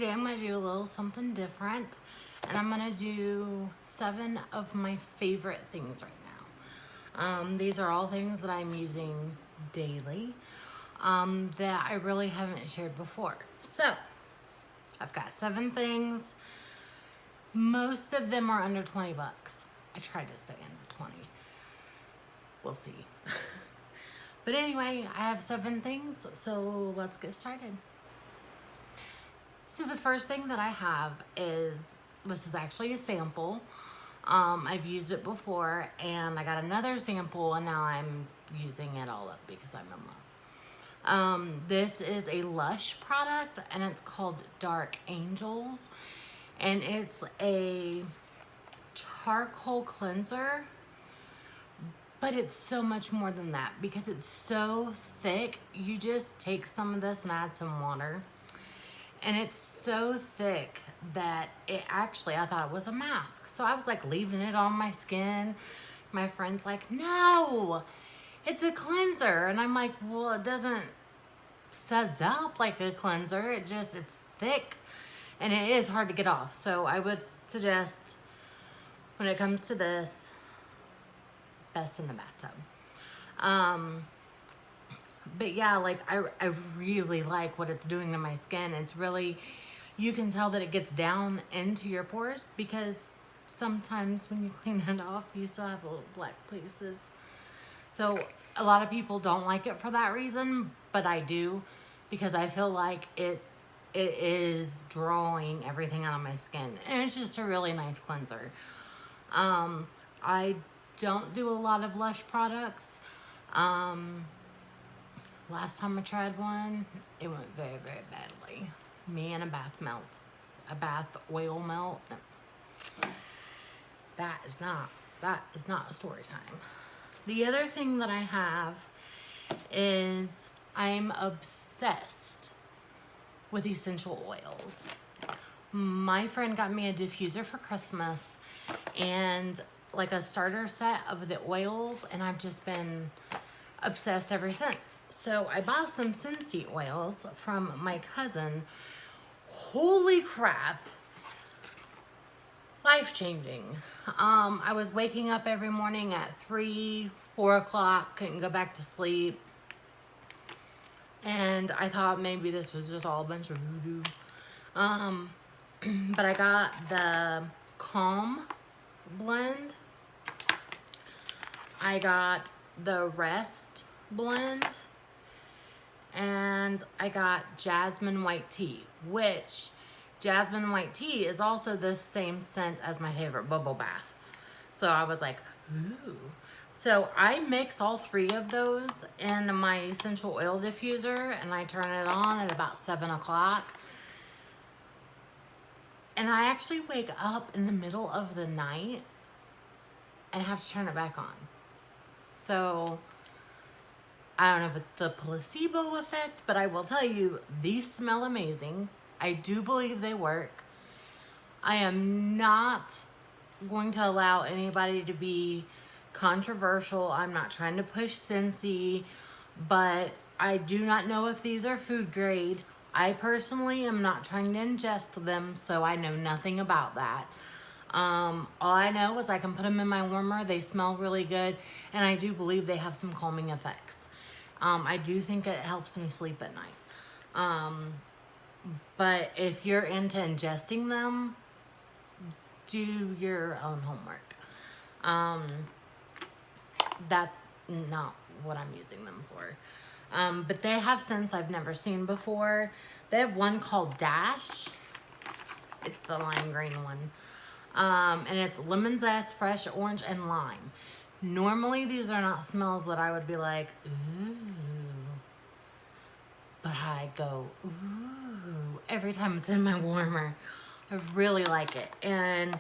today I'm going to do a little something different, and I'm going to do 7 of my favorite things right now. These are all things that I'm using daily that I really haven't shared before. So I've got 7 things. Most of them are under 20 bucks. I tried to stay under 20. We'll see. But anyway, I have 7 things, so let's get started. So the first thing that I have is, this is actually a sample. I've used it before, and I got another sample, and now I'm using it all up because I'm in love. This is a Lush product, and it's called Dark Angels, and it's a charcoal cleanser, but it's so much more than that because it's so thick. You just take some of this and add some water, and it's so thick that it actually, I thought it was a mask. So I was like leaving it on my skin. My friend's like, no, it's a cleanser. And I'm like, well, it doesn't suds up like a cleanser. It's thick and it is hard to get off. So I would suggest when it comes to this, best in the bathtub. But yeah, like I really like what it's doing to my skin. It's really, you can tell that it gets down into your pores because sometimes when you clean it off, you still have little black places. So a lot of people don't like it for that reason, but I do because I feel like it is drawing everything out of my skin. And it's just a really nice cleanser. I don't do a lot of Lush products. Last time I tried one, it went very, very badly. Me and a bath oil melt. That is not a story time. The other thing that I have is I'm obsessed with essential oils. My friend got me a diffuser for Christmas and like a starter set of the oils, and I've just been obsessed ever since. So I bought some Scentsy oils from my cousin. Holy crap. Life-changing. I was waking up every morning at 3, 4 o'clock, couldn't go back to sleep. And I thought maybe this was just all a bunch of voodoo. But I got the Calm blend. I got the Rest blend, and I got Jasmine White Tea, which Jasmine White Tea is also the same scent as my favorite bubble bath. So I was like, ooh. So I mix all 3 of those in my essential oil diffuser, and I turn it on at about 7 o'clock. And I actually wake up in the middle of the night and have to turn it back on. So I don't know if it's the placebo effect, but I will tell you, these smell amazing. I do believe they work. I am not going to allow anybody to be controversial. I'm not trying to push Scentsy, but I do not know if these are food grade. I personally am not trying to ingest them, so I know nothing about that. All I know is I can put them in my warmer. They smell really good, and I do believe they have some calming effects. I do think it helps me sleep at night. But if you're into ingesting them, do your own homework. That's not what I'm using them for. But they have scents I've never seen before. They have one called Dash. It's the lime green one. And it's lemon zest, fresh orange, and lime. Normally, these are not smells that I would be like, ooh. But I go, ooh, every time it's in my warmer. I really like it. And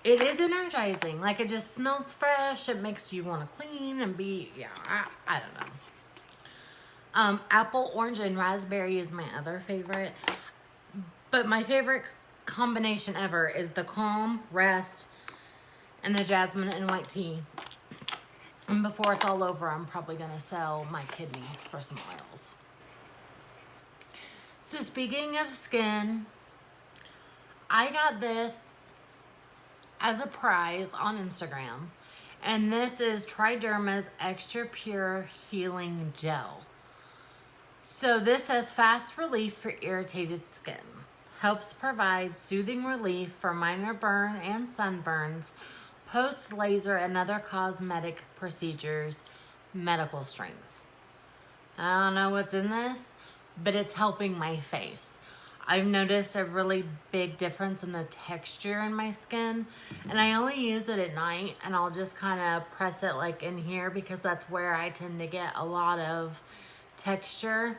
it is energizing. Like, it just smells fresh. It makes you want to clean and be, yeah, I don't know. Apple, orange, and raspberry is my other favorite. But my favorite combination ever is the Calm, Rest, and the Jasmine and White Tea. And before it's all over, I'm probably going to sell my kidney for some oils. So speaking of skin, I got this as a prize on Instagram, and this is Triderma's Extra Pure Healing Gel. So this says fast relief for irritated skin. Helps provide soothing relief for minor burn and sunburns, post-laser and other cosmetic procedures, medical strength. I don't know what's in this, but it's helping my face. I've noticed a really big difference in the texture in my skin, and I only use it at night, and I'll just kind of press it like in here because that's where I tend to get a lot of texture.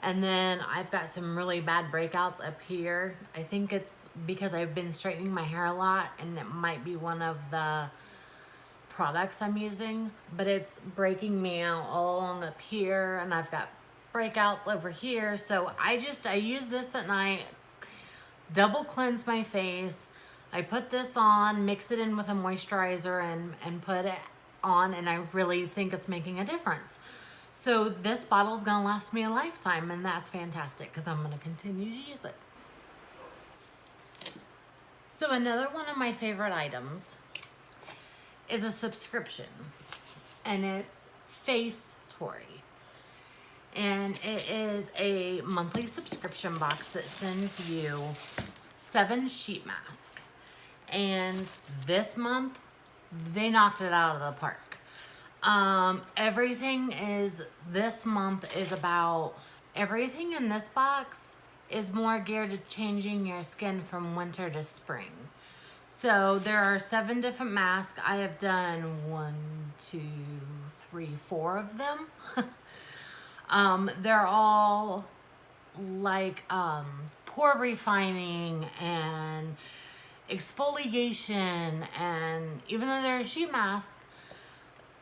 And then I've got some really bad breakouts up here. I think it's because I've been straightening my hair a lot, and it might be one of the products I'm using, but it's breaking me out all along up here, and I've got breakouts over here. So I use this at night, double cleanse my face. I put this on, mix it in with a moisturizer, and put it on, and I really think it's making a difference. So this bottle is going to last me a lifetime, and that's fantastic because I'm going to continue to use it. So another one of my favorite items is a subscription, and it's Face Tory. And it is a monthly subscription box that sends you 7 sheet masks. And this month, they knocked it out of the park. Everything in this box is more geared to changing your skin from winter to spring. So there are 7 different masks. I have done 4 of them. They're all like pore refining and exfoliation, and even though they're a sheet mask,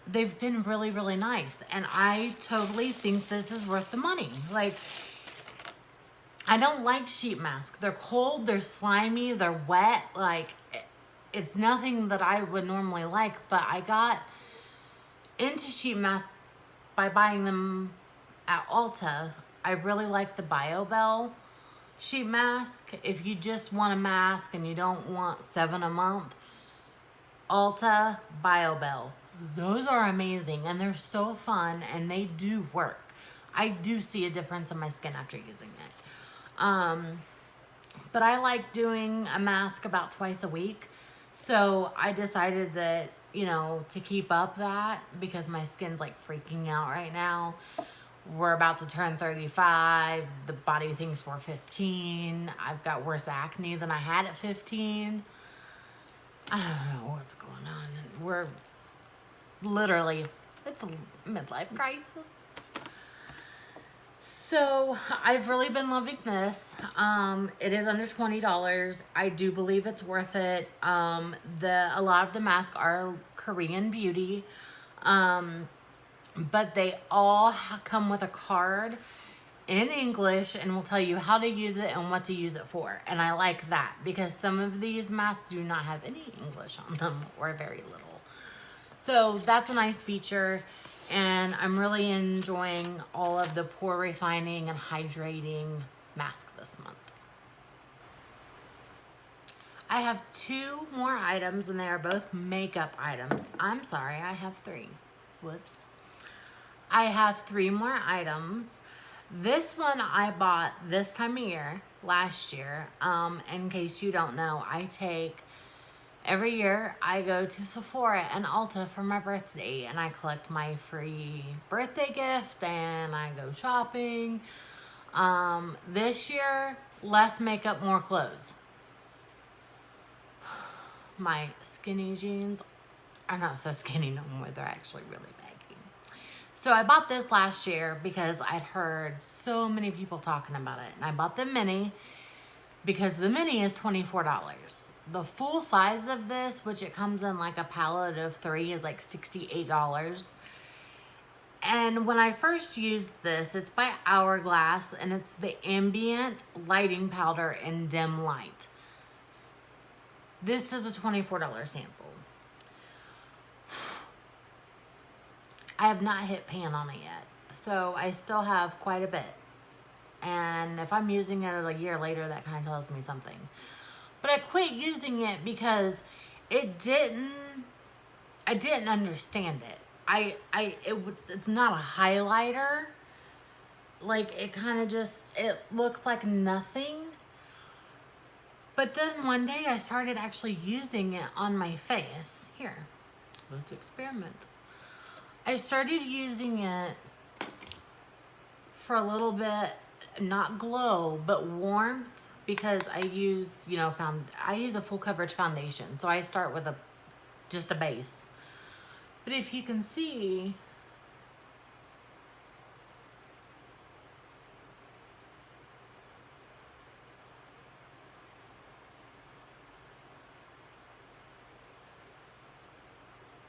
they've been really, really nice, and I totally think this is worth the money. Like, I don't like sheet masks. They're cold, they're slimy, they're wet. Like, it's nothing that I would normally like, but I got into sheet masks by buying them at Ulta. I really like the BioBell sheet mask. If you just want a mask and you don't want 7 a month, Ulta, BioBell. Those are amazing, and they're so fun, and they do work. I do see a difference in my skin after using it. But I like doing a mask about twice a week. So I decided that, you know, to keep up that, because my skin's like freaking out right now. We're about to turn 35. The body thinks we're 15. I've got worse acne than I had at 15. I don't know what's going on. We're literally, it's a midlife crisis. So I've really been loving this. It is under $20. I do believe it's worth it. A lot of the masks are Korean beauty, but they all come with a card in English and will tell you how to use it and what to use it for. And I like that because some of these masks do not have any English on them, or very little. So that's a nice feature, and I'm really enjoying all of the pore refining and hydrating mask this month. I have 2 more items, and they are both makeup items. I'm sorry, I have 3. Whoops. I have 3 more items. This one I bought this time of year, last year. In case you don't know, every year I go to Sephora and Ulta for my birthday, and I collect my free birthday gift, and I go shopping. This year, less makeup, more clothes. My skinny jeans are not so skinny no more. They're actually really baggy. So I bought this last year because I'd heard so many people talking about it, and I bought the mini because the mini is $24. The full size of this, which it comes in like a palette of 3, is like $68. And when I first used this, it's by Hourglass, and it's the Ambient Lighting Powder in Dim Light. This is a $24 sample. I have not hit pan on it yet, so I still have quite a bit. And if I'm using it a year later, that kind of tells me something. But I quit using it because it didn't, I didn't understand it. It's not a highlighter. Like, it kind of just, it looks like nothing. But then one day I started actually using it on my face. Here, let's experiment. I started using it for a little bit, not glow, but warmth, because I use, I use a full coverage foundation. So I start with just a base. But if you can see,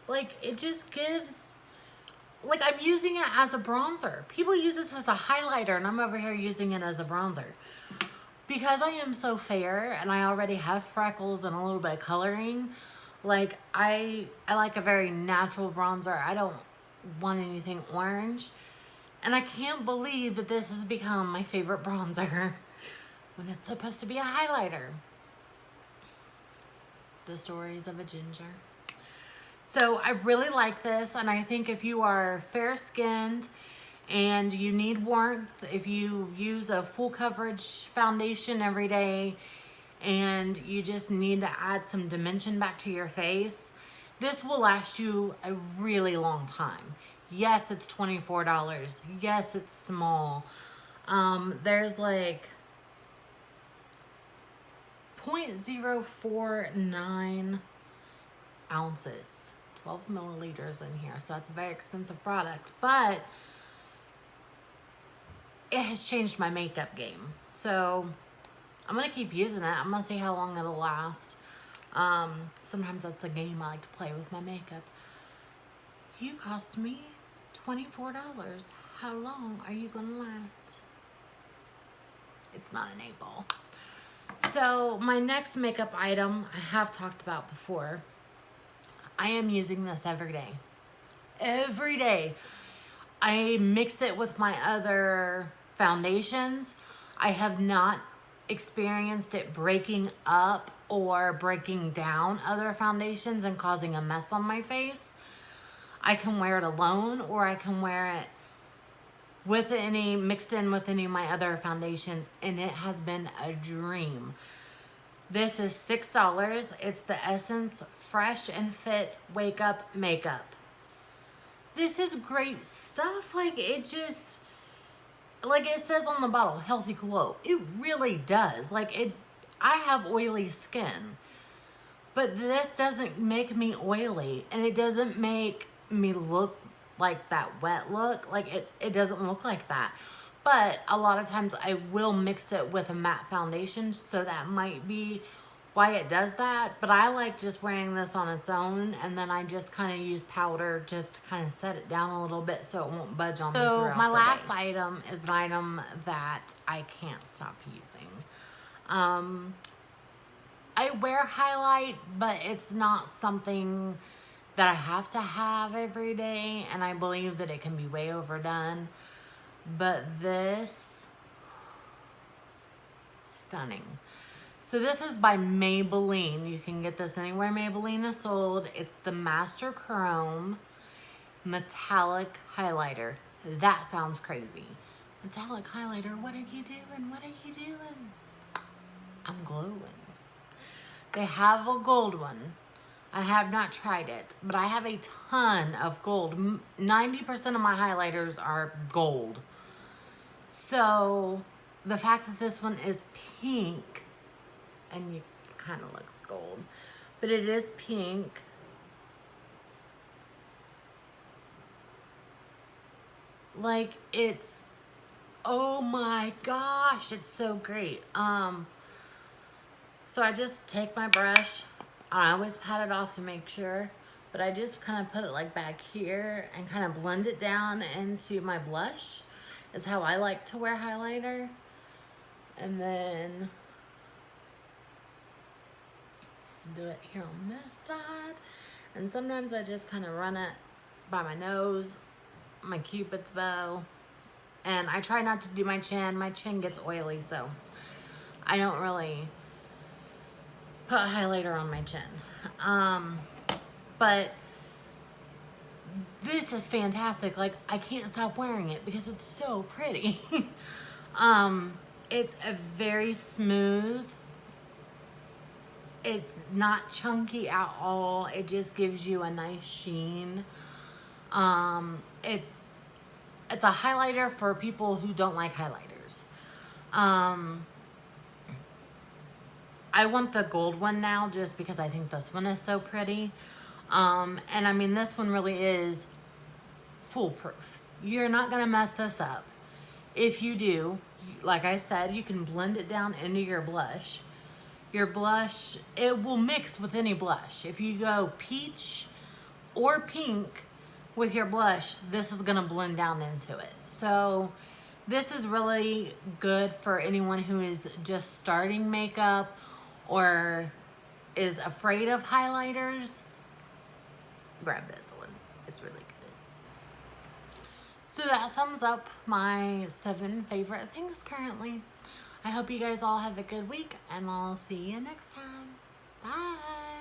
like, it just gives, like, I'm using it as a bronzer. People use this as a highlighter, and I'm over here using it as a bronzer. Because I am so fair, and I already have freckles and a little bit of coloring, like, I like a very natural bronzer. I don't want anything orange. And I can't believe that this has become my favorite bronzer when it's supposed to be a highlighter. The Stories of a Ginger. So I really like this, and I think if you are fair-skinned and you need warmth, if you use a full coverage foundation every day and you just need to add some dimension back to your face, this will last you a really long time. Yes, it's $24. Yes, it's small. There's like 0.049 ounces, 12 milliliters in here. So that's a very expensive product, but it has changed my makeup game. So I'm going to keep using it. I'm going to see how long it'll last. Sometimes that's a game I like to play with my makeup. You cost me $24. How long are you going to last? It's not an 8-ball. So my next makeup item I have talked about before. I am using this every day. Every day. I mix it with my other foundations. I have not experienced it breaking up or breaking down other foundations and causing a mess on my face. I can wear it alone, or I can wear it with mixed in with any of my other foundations, and it has been a dream. This is $6. It's the Essence Fresh and Fit Wake Up Makeup. This is great stuff. Like, it just, like it says on the bottle, healthy glow. It really does. Like, I have oily skin, but this doesn't make me oily, and it doesn't make me look like that wet look. Like, it doesn't look like that. But a lot of times I will mix it with a matte foundation, so that might be why it does that. But I like just wearing this on its own, and then I just kind of use powder just to kind of set it down a little bit so it won't budge on me throughout the day. So my last item is an item that I can't stop using. I wear highlight, but it's not something that I have to have every day, and I believe that it can be way overdone. But this, stunning. So this is by Maybelline. You can get this anywhere Maybelline is sold. It's the Master Chrome Metallic Highlighter. That sounds crazy. Metallic highlighter, what are you doing? What are you doing? I'm glowing. They have a gold one. I have not tried it, but I have a ton of gold. 90% of my highlighters are gold. So the fact that this one is pink, and it kind of looks gold, but it is pink. Like, it's, oh my gosh, it's so great. So I just take my brush. I always pat it off to make sure, but I just kind of put it like back here and kind of blend it down into my blush, is how I like to wear highlighter. And then do it here on this side. And sometimes I just kind of run it by my nose, my Cupid's bow. And I try not to do my chin. My chin gets oily, so I don't really put highlighter on my chin. But this is fantastic. Like, I can't stop wearing it because it's so pretty. It's a very smooth. It's not chunky at all. It just gives you a nice sheen. It's a highlighter for people who don't like highlighters. I want the gold one now just because I think this one is so pretty. And I mean, this one really is foolproof. You're not gonna mess this up. If you do, like I said, you can blend it down into your blush. Your blush, it will mix with any blush. If you go peach or pink with your blush, this is gonna blend down into it. So this is really good for anyone who is just starting makeup or is afraid of highlighters. Grab this one, it's really good. So that sums up my 7 favorite things currently. I hope you guys all have a good week, and I'll see you next time. Bye.